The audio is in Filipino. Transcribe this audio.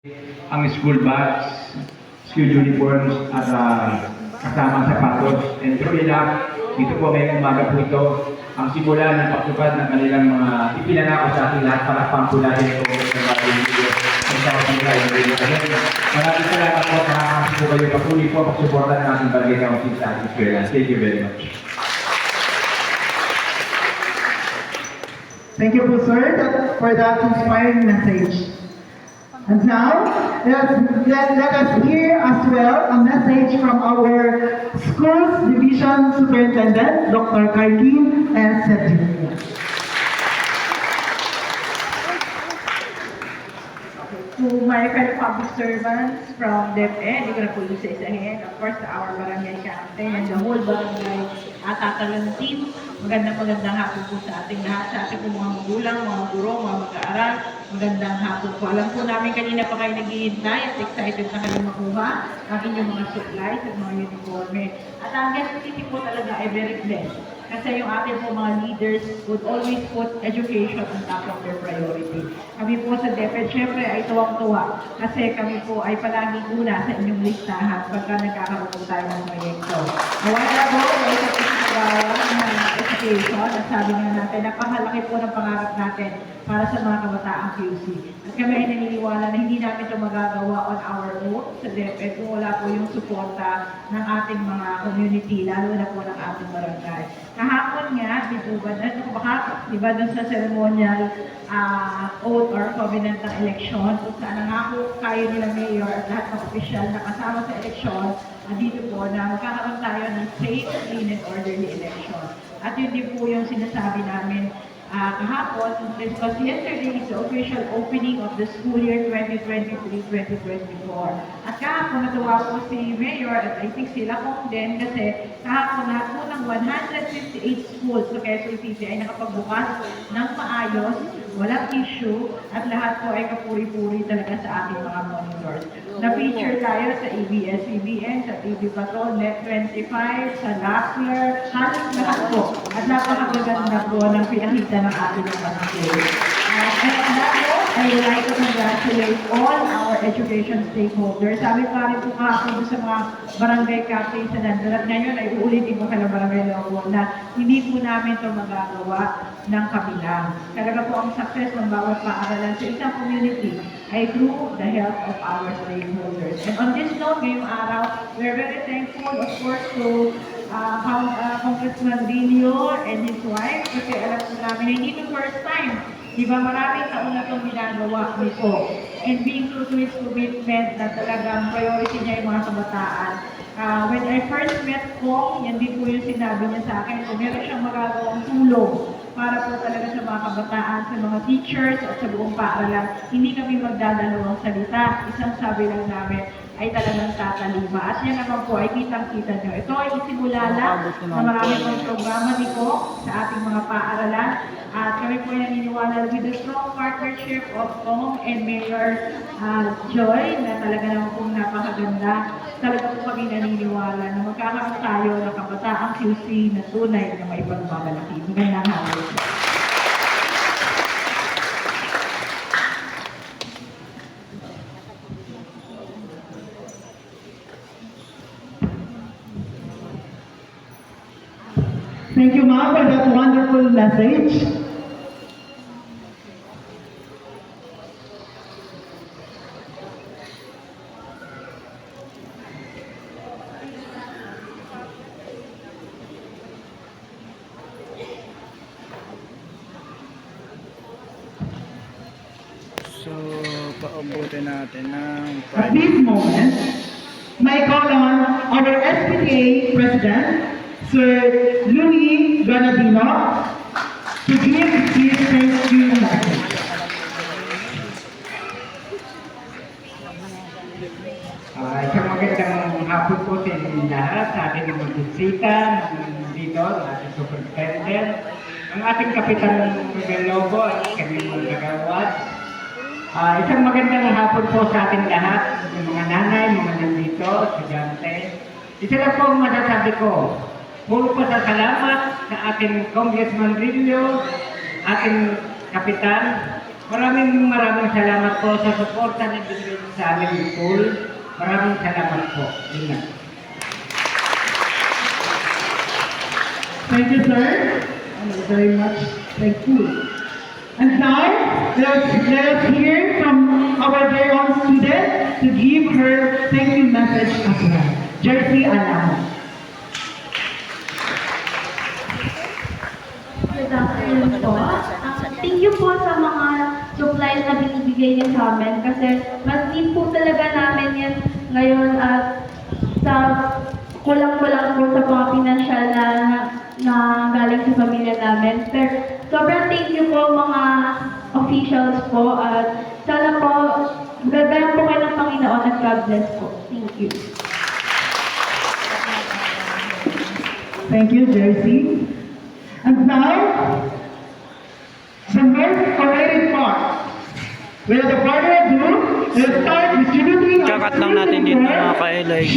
ang school bags, school uniforms at kasamang sapatos. And true enough, dito po may umaga po ito ang simula ng pagtupad ng kanilang mga ipinangako sa ating lahat para pampulahin po ng bagong video. Maraming salamat po sa nakakasip po kayo patuloy po pagsuporta ng ating Barangay Council sa ating eskwela. Thank you very much. Thank you po, sir, for that inspiring message. And now, let us hear as well a message from our Schools Division Superintendent, Dr. Carlene S. Cedillo. To my fellow public servants from DepEd, hindi ko na po isa-isahin, of course, our barangay captain and the whole barangay Atatalan team. Magandang hapon po sa ating lahat, sa ating mga magulang, mga guro, mga mag-aaral. Magandang hapon po. Alam po namin kanina pa kayo naghihintay at excited na kayo makuha ang inyong mga supplies at mga uniforme. At ang guest city po talaga ay very blessed. Kasi yung ating po mga leaders would always put education on top of their priority. Kami po sa DepEd, syempre ay tuwang-tuwa. Kasi kami po ay palaging una sa inyong listahan pagka nagkakaroon po tayo ng proyekto. Nawala po, ay sa ng education at sabi nga natin, napakalaki po ng pangarap natin para sa mga kabataang QC. At kami ay naniniwala na hindi namin ito magagawa on our own sa DepEd kung wala po yung suporta ng ating mga community, lalo na po ng ating barangay. Kahapon nga, di ba doon sa ceremonial oath or covenant ng eleksyon, kung saan nangako kayo nila mayor at lahat ng opisyal na kasama sa eleksyon, dito po na magkakaroon tayo ng safe, clean, and orderly election. At yun din po yung sinasabi namin kahapon, because yesterday is the official opening of the school year 2023-2024. At kahapon natuwa po si Mayor at I think sila po din kasi kahapon lahat po ng 158 schools sa Quezon City ay nakapagbukas ng maayos, walang issue, at lahat po ay kapuri-puri talaga sa ating mga monitors. Na-feature tayo sa ABS-CBN, sa TV Patrol, Net25, sa Lackler, halos lahat po. At napakaganda po ng pinakita ng ating mga schools. And on that note, I would like to congratulate all our education stakeholders. Sabi pa rin po kahapon sa mga barangay captains na nandun. At ngayon ay uulitin ko kay Barangay Loob na hindi po namin ito magagawa ng kabilang. Talaga po ang success ng bawat paaralan sa isang community ay through the help of our stakeholders. And on this note, ngayong araw, we're very thankful, of course, to Congressman Rillo and his wife, kasi alam po namin, hindi the first time. Diba maraming taon na itong ginagawa nito. And being true to his commitment na talagang priority niya yung mga kabataan. When I first met Kong, yan din po yung sinabi niya sa akin, kung meron siyang magagawang tulong para po talaga sa mga kabataan, sa mga teachers at sa buong paaralan, hindi kami magdadalawang salita. Isang sabi lang namin, ay talagang tatalima. At yan naman po ay kitang-kita nyo. Ito ay isimula lang na marami pong programa nito sa ating mga paaralan. At kami po ay naniniwala with the strong partnership of Tom and Mayor Joy na talaga naman pong napakaganda. Talaga po kami naniniwala na magkakaroon tayo ng kabataang QC na tunay na may pagmamalaki. Magandang hapon. Thank you, ma'am, for that wonderful message. So, paubutin natin ng At this moment, may call on our SPTA President, Sir Louis Granadino, to give his thank you message. Isang magandang hapon po sa inyo lahat, sa ating mga bisita, dito, ang ating superintendent, ang ating kapitan Miguel Lobo at kanyang mga gagawad. Isang magandang hapon po sa ating lahat, yung mga nanay, mga nandito, estudyante. Isa lang po ang masasabi ko, puro pasasalamat sa ating Congressman Rillo, ating kapitan, Maraming salamat po sa suporta na binigay niyo sa aming school. Maraming salamat po. Yun lang. Thank you, sir. Very much thankful. And now, let us hear from our very own student to give her thank you message as well. Jersey Alamo. Good afternoon po. Thank you po sa mga supplies na binibigay niyo sa amin kasi mas need po talaga namin yan ngayon at sa kulang-kulang po sa mga pinansyal na galing sa pamilya namin. Pero sobrang thank you po mga officials po at sana po gabayan po kayo ng Panginoon at God bless po. Thank you. Thank you, Jersey. And now, the most awaited part. Without further ado, let's start distributing our Kakat lang natin dito mga ka-LI.